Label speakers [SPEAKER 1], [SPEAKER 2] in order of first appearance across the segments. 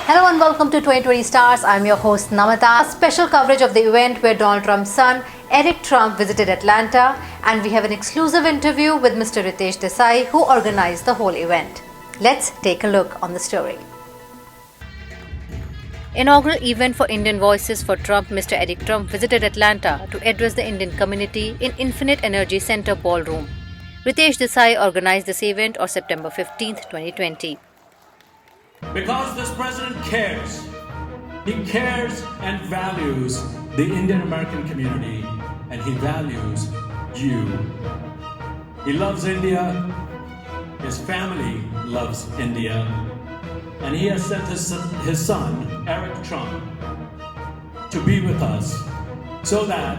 [SPEAKER 1] Hello and welcome to 2020 Stars. I'm your host Namata. A special coverage of the event where Donald Trump's son, Eric Trump, visited Atlanta, and we have an exclusive interview with Mr. Ritesh Desai, who organized the whole event. Let's take a look on the story. Inaugural event for Indian Voices for Trump, Mr. Eric Trump visited Atlanta to address the Indian community in Infinite Energy Center Ballroom. Ritesh Desai organized this event on September 15th, 2020.
[SPEAKER 2] Because this president cares. He cares and values the Indian American community, and he values you. He loves India. His family loves India. And he has sent his son, Eric Trump, to be with us so that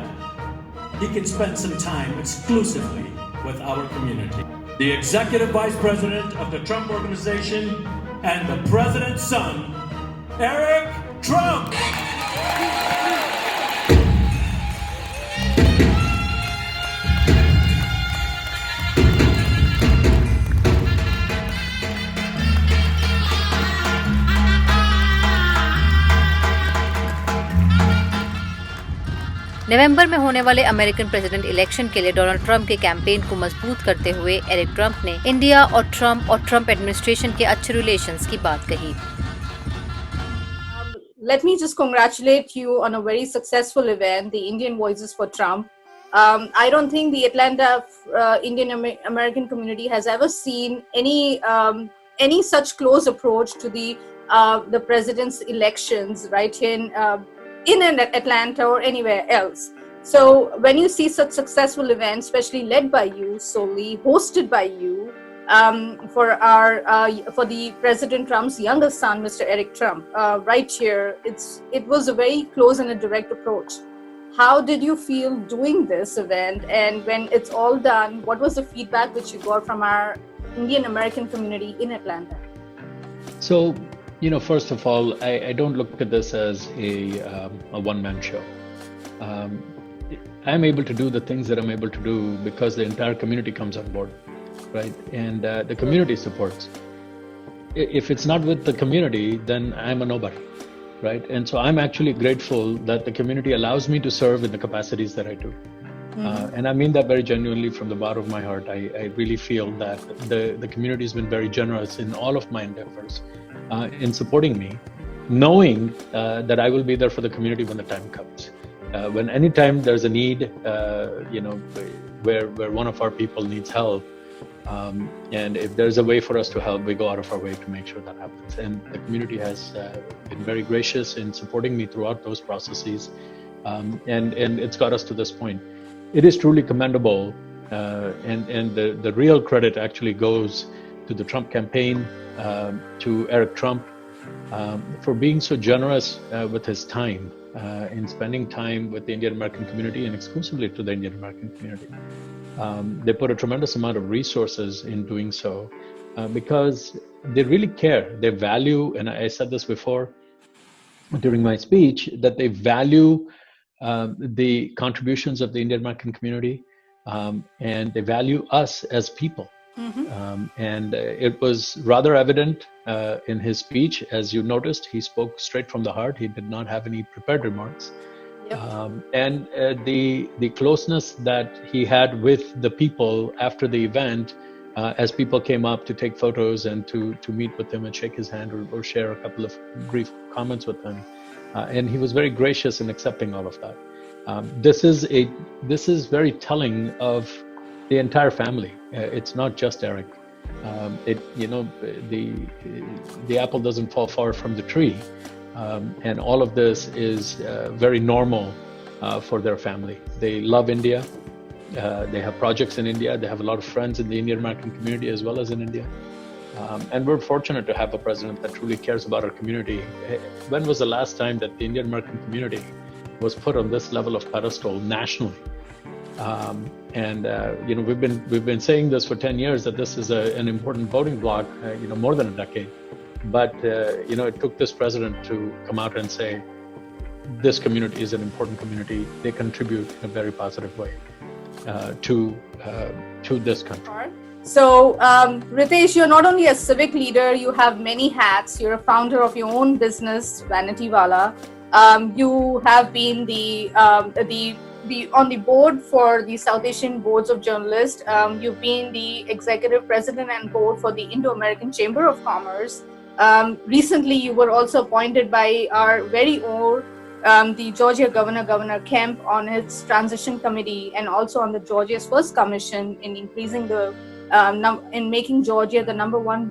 [SPEAKER 2] he can spend some time exclusively with our community. The Executive Vice President of the Trump Organization and the President's son, Eric Trump.
[SPEAKER 1] नवंबर में होने वाले American president election के लिए Donald Trump के campaign को मजबूत करते हुए एरिक ट्रंप ने इंडिया और ट्रंप एडमिनिस्ट्रेशन के अच्छे रिलेशंस की बात कही.
[SPEAKER 3] Let me just congratulate you on a very successful event, the Indian Voices for Trump. I don't think the Atlanta Indian American community has ever seen any such close approach to the president's elections, right, in Atlanta or anywhere else. So when you see such successful events, especially led by you solely, hosted by you, for the President Trump's youngest son, Mr. Eric Trump, right here, it was a very close and a direct approach. How did you feel doing this event? And when it's all done, what was the feedback which you got from our Indian American community in Atlanta?
[SPEAKER 4] So, first of all, I don't look at this as a one-man show. I'm able to do the things that I'm able to do because the entire community comes on board, right? And the community supports. If it's not with the community, then I'm a nobody, right? And so I'm actually grateful that the community allows me to serve in the capacities that I do. And I mean that very genuinely from the bottom of my heart. I really feel that the community has been very generous in all of my endeavors in supporting me, knowing that I will be there for the community when the time comes. When anytime there's a need, where one of our people needs help, and if there's a way for us to help, we go out of our way to make sure that happens. And the community has been very gracious in supporting me throughout those processes, and it's got us to this point. It is truly commendable, and the real credit actually goes to the Trump campaign, to Eric Trump, for being so generous with his time, in spending time with the Indian American community and exclusively to the Indian American community. They put a tremendous amount of resources in doing so because they really care. They value, and I said this before during my speech, that they value the contributions of the Indian American community, and they value us as people. And it was rather evident in his speech. As you noticed, he spoke straight from the heart. He did not have any prepared remarks. Yep. And the closeness that he had with the people after the event, as people came up to take photos and to meet with him and shake his hand or share a couple of brief comments with him. And he was very gracious in accepting all of that. This is very telling of the entire family. It's not just Eric. The apple doesn't fall far from the tree, and all of this is very normal for their family. They love India. They have projects in India. They have a lot of friends in the Indian American community as well as in India. And we're fortunate to have a president that truly cares about our community. When was the last time that the Indian American community was put on this level of pedestal nationally? We've been saying this for 10 years that this is an important voting bloc, more than a decade. But it took this president to come out and say, this community is an important community. They contribute in a very positive way to this country.
[SPEAKER 3] So, Ritesh, you're not only a civic leader, you have many hats. You're a founder of your own business, Vanity Wala. You have been the on the board for the South Asian Boards of Journalists. You've been the executive president and board for the Indo-American Chamber of Commerce. Recently, you were also appointed by our very own the Georgia Governor, Governor Kemp, on its transition committee, and also on the Georgia's first commission in increasing the in making Georgia the number one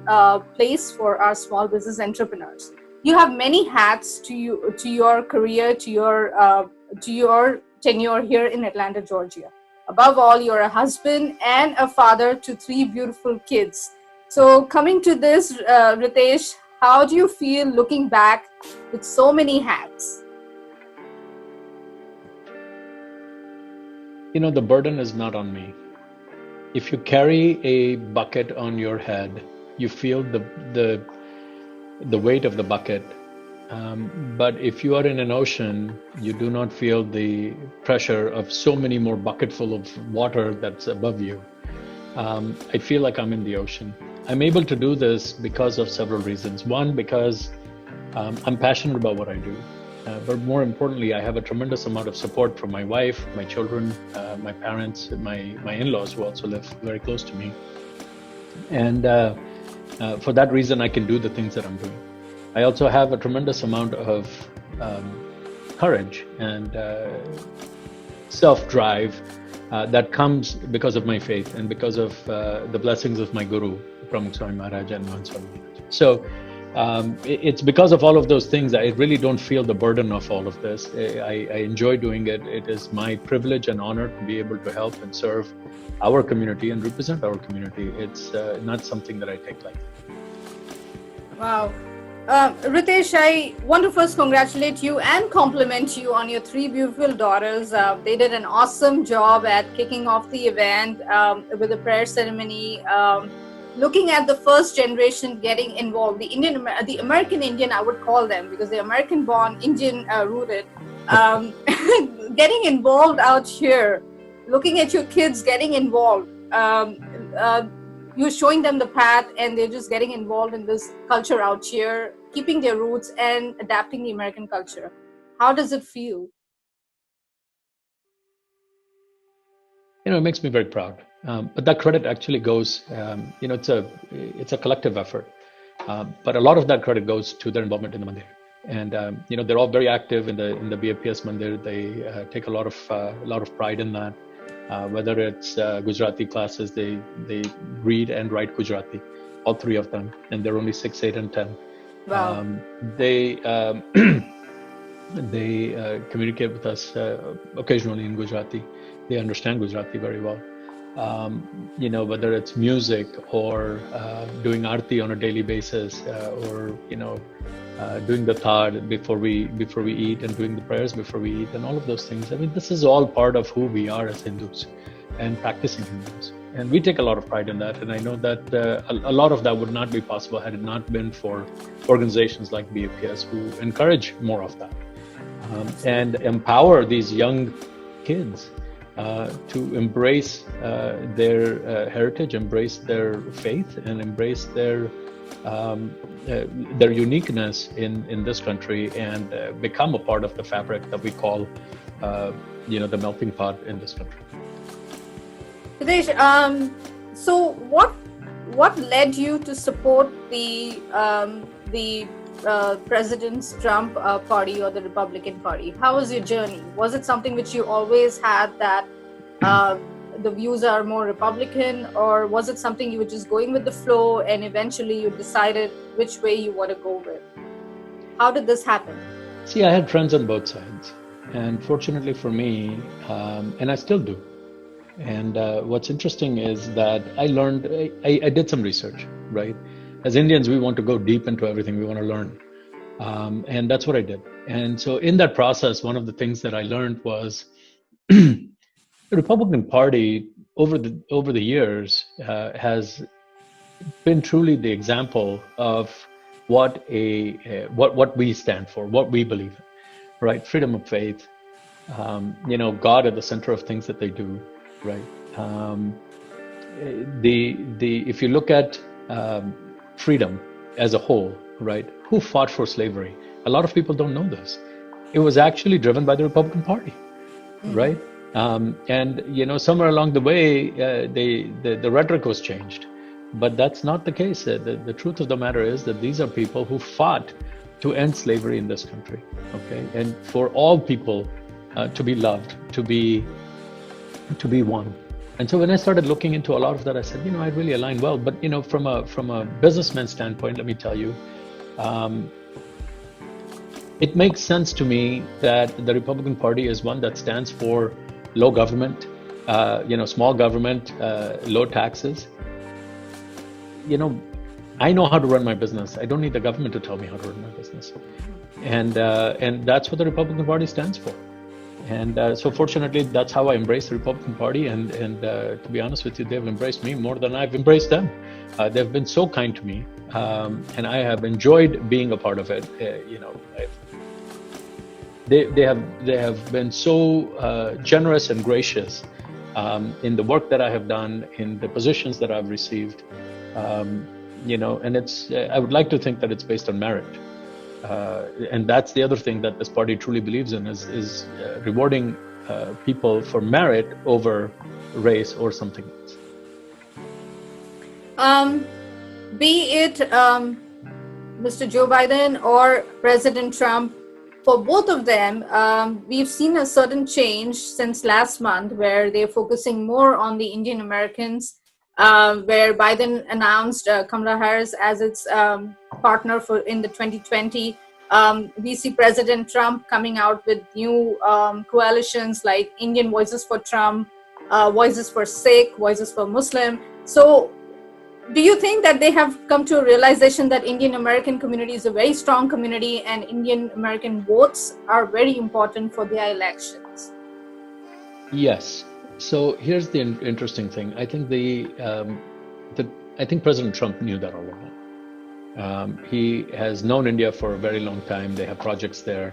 [SPEAKER 3] place for our small business entrepreneurs. You have many hats to your career, to your tenure here in Atlanta, Georgia. Above all, you're a husband and a father to three beautiful kids. So, coming to this, Ritesh, how do you feel looking back with so many hats?
[SPEAKER 4] You know, the burden is not on me. If you carry a bucket on your head, you feel the weight of the bucket. But if you are in an ocean, you do not feel the pressure of so many more bucketful of water that's above you. I feel like I'm in the ocean. I'm able to do this because of several reasons. One, because I'm passionate about what I do. But more importantly, I have a tremendous amount of support from my wife, my children, my parents, my in-laws who also live very close to me. And for that reason, I can do the things that I'm doing. I also have a tremendous amount of courage and self-drive that comes because of my faith and because of the blessings of my guru, Pramukh Swami Maharaj and Mahan Swami Maharaj. So it's because of all of those things I really don't feel the burden of all of this. I enjoy doing it. It is my privilege and honor to be able to help and serve our community and represent our community. It's not something that I take lightly.
[SPEAKER 3] Wow. Ritesh, I want to first congratulate you and compliment you on your three beautiful daughters. They did an awesome job at kicking off the event with the prayer ceremony. Looking at the first generation getting involved, the American Indian, I would call them, because they're American-born, Indian-rooted, getting involved out here. Looking at your kids getting involved. You're showing them the path and they're just getting involved in this culture out here, keeping their roots and adapting the American culture. How does it feel?
[SPEAKER 4] You know, it makes me very proud. But that credit actually goes, you know, it's a collective effort. But a lot of that credit goes to their involvement in the mandir. And you know, they're all very active in the BAPS mandir. They take a lot of pride in that. Whether it's Gujarati classes, they read and write Gujarati, all three of them, and they're only 6, 8, and 10.
[SPEAKER 3] Wow.
[SPEAKER 4] They communicate with us occasionally in Gujarati. They understand Gujarati very well. You know, whether it's music or doing aarti on a daily basis, or you know, doing the thad before we eat, and doing the prayers before we eat, and all of those things. I mean, this is all part of who we are as Hindus and practicing Hindus, and we take a lot of pride in that. And I know that a lot of that would not be possible had it not been for organizations like BAPS who encourage more of that and empower these young kids to embrace their heritage, embrace their faith, and embrace their uniqueness in this country, and become a part of the fabric that we call, you know, the melting pot in this country.
[SPEAKER 3] Ritesh, so what led you to support the President Trump party or the Republican Party? How was your journey? Was it something which you always had, that the views are more Republican, or was it something you were just going with the flow and eventually you decided which way you want to go with? How did this happen?
[SPEAKER 4] See, I had friends on both sides, and fortunately for me, and I still do. And what's interesting is that I learned, I did some research, right? As Indians, we want to go deep into everything. We want to learn. And that's what I did. And so in that process, one of the things that I learned was the Republican Party over the years has been truly the example of what we stand for, what we believe in, right? Freedom of faith, you know, God at the center of things that they do, right? if you look at freedom as a whole, right? Who fought for slavery? A lot of people don't know this. It was actually driven by the Republican Party, right? And somewhere along the way, the rhetoric was changed, but that's not the case. The truth of the matter is that these are people who fought to end slavery in this country, okay? And for all people to be loved, to be one. And so when I started looking into a lot of that, I said, I really align well. But from a businessman standpoint, let me tell you, it makes sense to me that the Republican Party is one that stands for low government, small government, low taxes. I know how to run my business. I don't need the government to tell me how to run my business. And that's what the Republican Party stands for. And so fortunately, that's how I embrace the Republican Party. And to be honest with you, they've embraced me more than I've embraced them. They've been so kind to me, and I have enjoyed being a part of it. They have been so generous and gracious in the work that I have done, in the positions that I've received. And it's I would like to think that it's based on merit. And that's the other thing that this party truly believes in is rewarding people for merit over race or something else.
[SPEAKER 3] Be it Mr. Joe Biden or President Trump, for both of them, we've seen a certain change since last month where they're focusing more on the Indian Americans, where Biden announced Kamala Harris as its partner in the 2020. We see President Trump coming out with new coalitions like Indian Voices for Trump, Voices for Sikh, Voices for Muslim. So do you think that they have come to a realization that Indian American community is a very strong community and Indian American votes are very important for their elections?
[SPEAKER 4] Yes. So here's the interesting thing. I think I think President Trump knew that all along. He has known India for a very long time. They have projects there,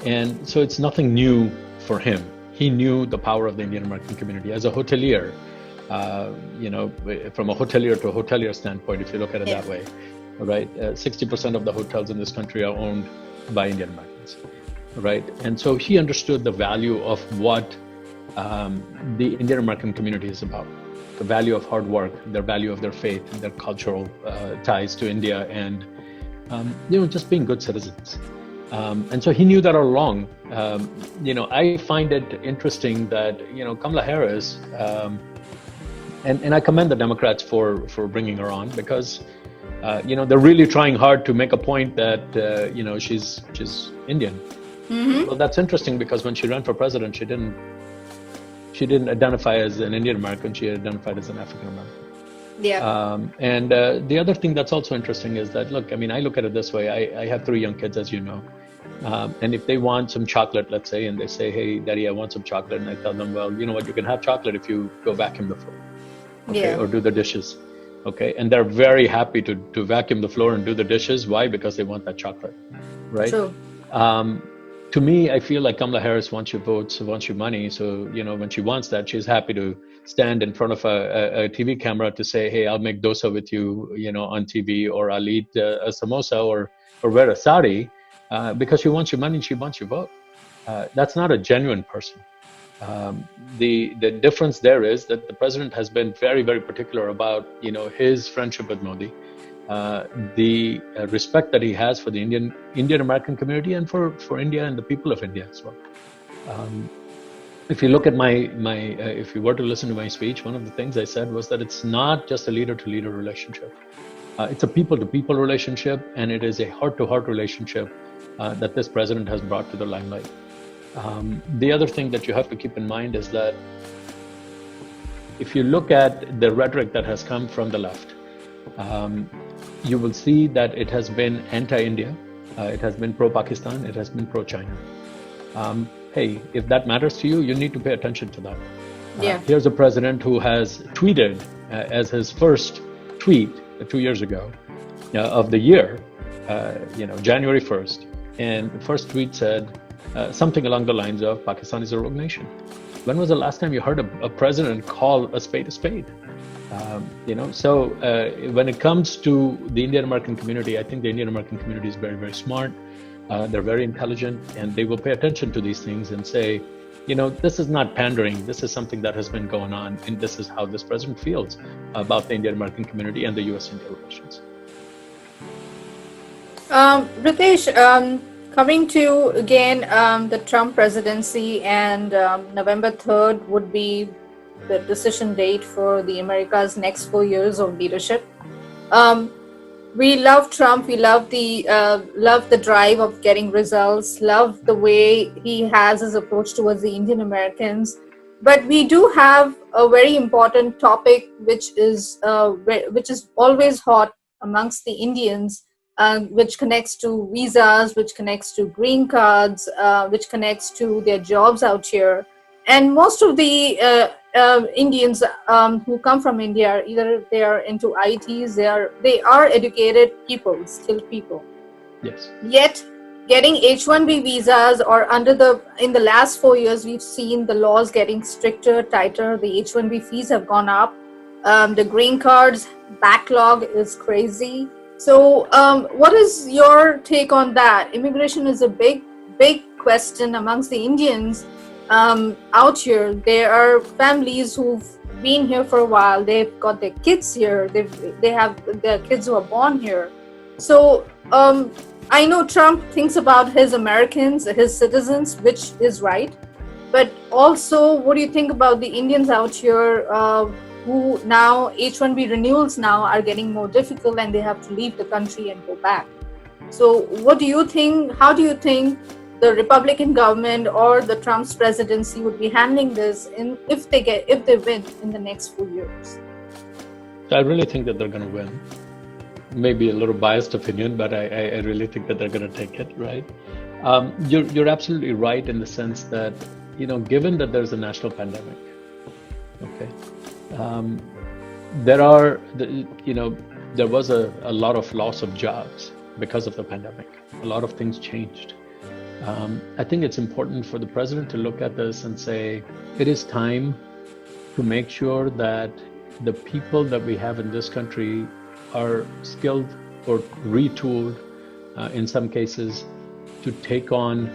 [SPEAKER 4] and so it's nothing new for him. He knew the power of the Indian American community as a hotelier. From a hotelier to a hotelier standpoint, if you look at it that way, right? 60% of the hotels in this country are owned by Indian Americans, right? And so he understood the value of what the Indian American community is about, the value of hard work, their value of their faith, their cultural ties to India, and just being good citizens. And so he knew that all along. I find it interesting that Kamala Harris, and I commend the Democrats for bringing her on, because they're really trying hard to make a point that she's Indian. Mm-hmm. Well, that's interesting, because when she ran for president, she didn't identify as an Indian American. She identified as an African American.
[SPEAKER 3] Yeah.
[SPEAKER 4] And the other thing that's also interesting is that, look, I look at it this way. I have 3 young kids, as you know. And if they want some chocolate, let's say, and they say, hey, Daddy, I want some chocolate. And I tell them, well, you know what, you can have chocolate if you go vacuum the floor. Okay, yeah. Or do the dishes. Okay. And they're very happy to vacuum the floor and do the dishes. Why? Because they want that chocolate. Right.
[SPEAKER 3] True.
[SPEAKER 4] To me, I feel like Kamala Harris wants your votes, wants your money. So, when she wants that, she's happy to stand in front of a TV camera to say, hey, I'll make dosa with you, on TV, or I'll eat a samosa or wear a sari, because she wants your money and she wants your vote. That's not a genuine person. The difference there is that the president has been very, very particular about, his friendship with Modi. The respect that he has for the Indian American community and for India and the people of India as well. If you look at if you were to listen to my speech, one of the things I said was that it's not just a leader-to-leader relationship. It's a people-to-people relationship, and it is a heart-to-heart relationship that this president has brought to the limelight. The other thing that you have to keep in mind is that if you look at the rhetoric that has come from the left, you will see that it has been anti-India, it has been pro-Pakistan, it has been pro-China. Hey, if that matters to you, you need to pay attention to that.
[SPEAKER 3] Yeah.
[SPEAKER 4] Here's a president who has tweeted as his first tweet 2 years ago of the year, January 1st. And the first tweet said something along the lines of, Pakistan is a rogue nation. When was the last time you heard a president call a spade a spade? So when it comes to the Indian American community, I think the Indian American community is very, very smart. They're very intelligent, and they will pay attention to these things and say, this is not pandering. This is something that has been going on, and this is how this president feels about the Indian American community and the U.S.-India relations.
[SPEAKER 3] Ritesh, coming to again the Trump presidency, and November 3rd would be the decision date for the America's next 4 years of leadership. We love Trump. We love the drive of getting results. Love the way he has his approach towards the Indian Americans. But we do have a very important topic, which is always hot amongst the Indians, which connects to visas, which connects to green cards, which connects to their jobs out here. And most of the Indians who come from India, either they are into ITs, they are educated people, skilled people.
[SPEAKER 4] Yes.
[SPEAKER 3] Yet, getting H-1B visas, or in the last 4 years, we've seen the laws getting stricter, tighter. The H-1B fees have gone up. The green cards backlog is crazy. So, what is your take on that? Immigration is a big question amongst the Indians. Out here, there are families who've been here for a while. They've got their kids here. They have their kids who are born here. So I know Trump thinks about his Americans, his citizens, which is right. But also, what do you think about the Indians out here who now H-1B renewals now are getting more difficult, and they have to leave the country and go back? So what do you think? How do you think the Republican government or the Trump's presidency would be handling this if they win in the next 4 years?
[SPEAKER 4] I really think that they're going to win. Maybe a little biased opinion, but I really think that they're going to take it, right? You're absolutely right in the sense that, given that there's a national pandemic, okay, there was a lot of loss of jobs because of the pandemic. A lot of things changed. I think it's important for the president to look at this and say, it is time to make sure that the people that we have in this country are skilled or retooled in some cases to take on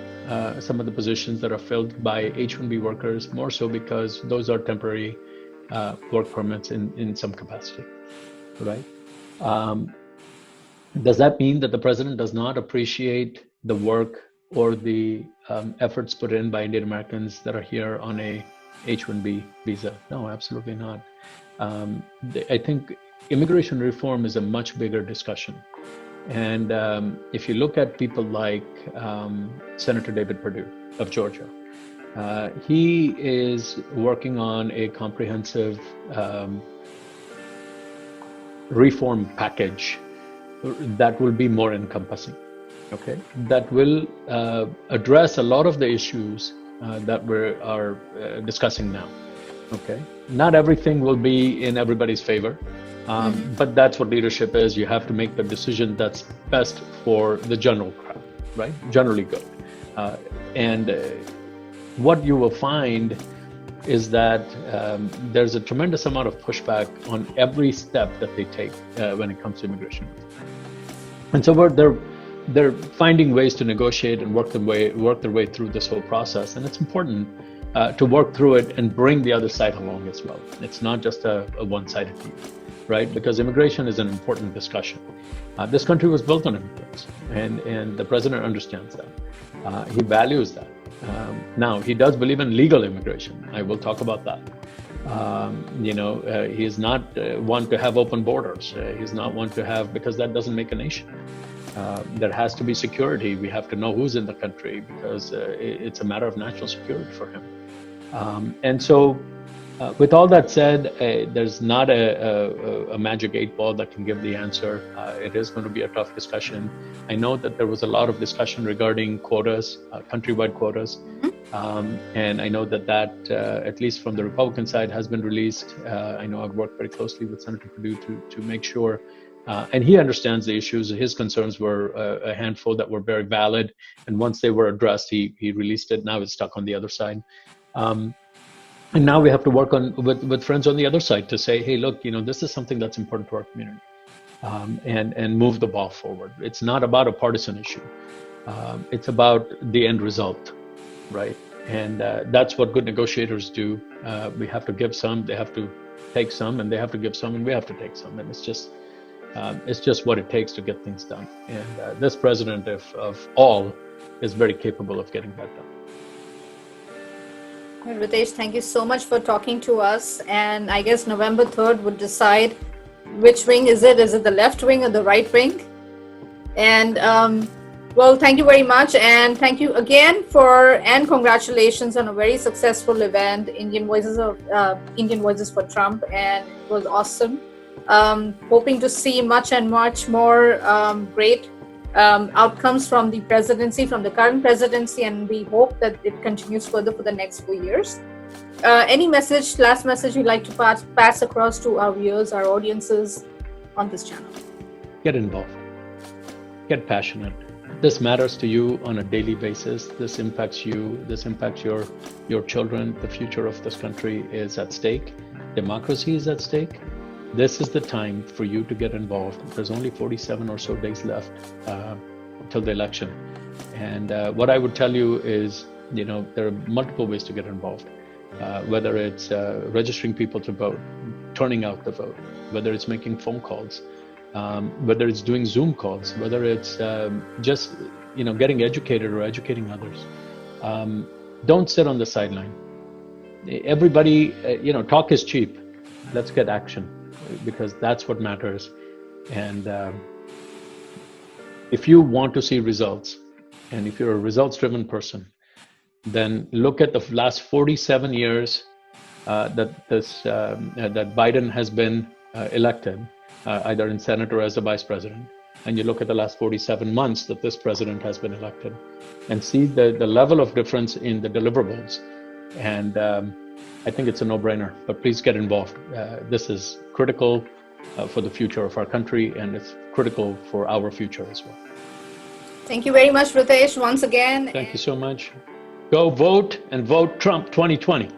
[SPEAKER 4] some of the positions that are filled by H-1B workers, more so because those are temporary work permits in some capacity, right? Does that mean that the president does not appreciate the work or the efforts put in by Indian Americans that are here on a H-1B visa? No, absolutely not. I think immigration reform is a much bigger discussion. And if you look at people like Senator David Perdue of Georgia, he is working on a comprehensive reform package that will be more encompassing. Okay, that will address a lot of the issues that we are discussing now. Okay, not everything will be in everybody's favor, but that's what leadership is. You have to make the decision that's best for the general crowd, right? Generally good. And what you will find is that there's a tremendous amount of pushback on every step that they take when it comes to immigration. And so they're finding ways to negotiate and work their way through this whole process. And it's important to work through it and bring the other side along as well. It's not just a one-sided deal, right? Because immigration is an important discussion. This country was built on immigrants, and the president understands that. He values that. Now, he does believe in legal immigration. I will talk about that. He is not one to have open borders. He's not one to have, because that doesn't make a nation. There has to be security. We have to know who's in the country, because it's a matter of national security for him. And so, with all that said, there's not a magic 8-ball that can give the answer. It is going to be a tough discussion. I know that there was a lot of discussion regarding quotas, countrywide quotas. And I know that at least from the Republican side, has been released. I know I've worked very closely with Senator Perdue to make sure, and he understands the issues. His concerns were a handful that were very valid, and once they were addressed, he released it. Now it's stuck on the other side. And now we have to work on with friends on the other side to say, hey, look, this is something that's important to our community, and move the ball forward. It's not about a partisan issue. It's about the end result, right? And that's what good negotiators do. We have to give some, they have to take some, and they have to give some, and we have to take some. And it's just what it takes to get things done. And this president of all is very capable of getting that done.
[SPEAKER 3] Well, Ritesh, thank you so much for talking to us. And I guess November 3rd would decide which wing is it? Is it the left wing or the right wing? And well, thank you very much. And thank you again and congratulations on a very successful event, Indian Voices for Trump. And it was awesome. Hoping to see much and much more great outcomes from the presidency, from the current presidency, and we hope that it continues further for the next 4 years. Any last message you'd like to pass across to our viewers, our audiences on this channel?
[SPEAKER 4] Get involved. Get passionate. This matters to you on a daily basis. This impacts you. This impacts your children. The future of this country is at stake. Democracy is at stake. This is the time for you to get involved. There's only 47 or so days left till the election. And what I would tell you is, there are multiple ways to get involved, whether it's registering people to vote, turning out the vote, whether it's making phone calls, whether it's doing Zoom calls, whether it's just, getting educated or educating others. Don't sit on the sideline. Everybody, talk is cheap. Let's get action, because that's what matters. And if you want to see results, and if you're a results-driven person, then look at the last 47 years that Biden has been elected, either in Senate or as a vice president, and you look at the last 47 months that this president has been elected, and see the level of difference in the deliverables. And I think it's a no-brainer, but please get involved. This is critical for the future of our country, and it's critical for our future as well.
[SPEAKER 3] Thank you very much, Ritesh, once again.
[SPEAKER 4] Thank you so much. Go vote, and vote Trump 2020.